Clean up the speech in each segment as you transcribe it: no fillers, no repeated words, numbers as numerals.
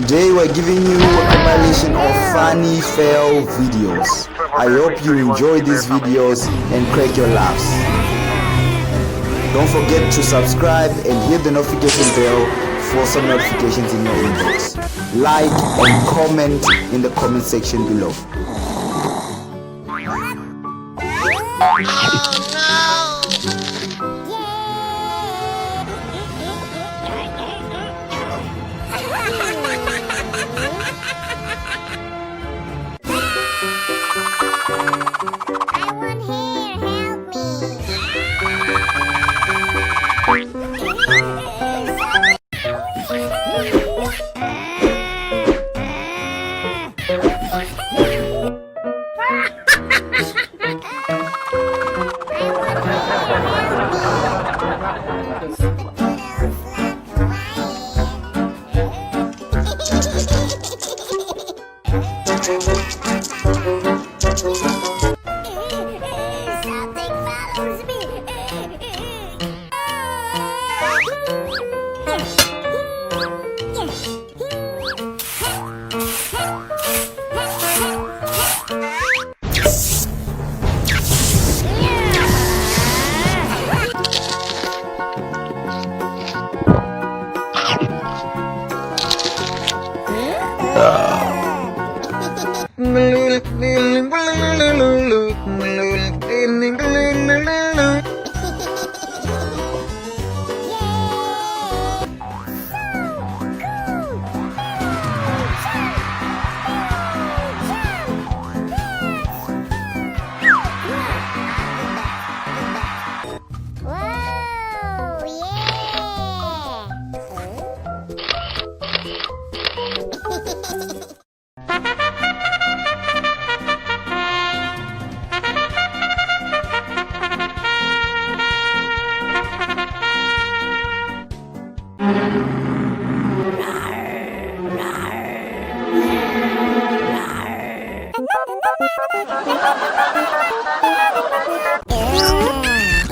Today we're giving you a compilation of funny fail videos. I hope you enjoy these videos and crack your laughs. Don't forget to subscribe and hit the notification bell for some notifications in your inbox. Like and comment in the comment section below.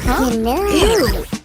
Hello.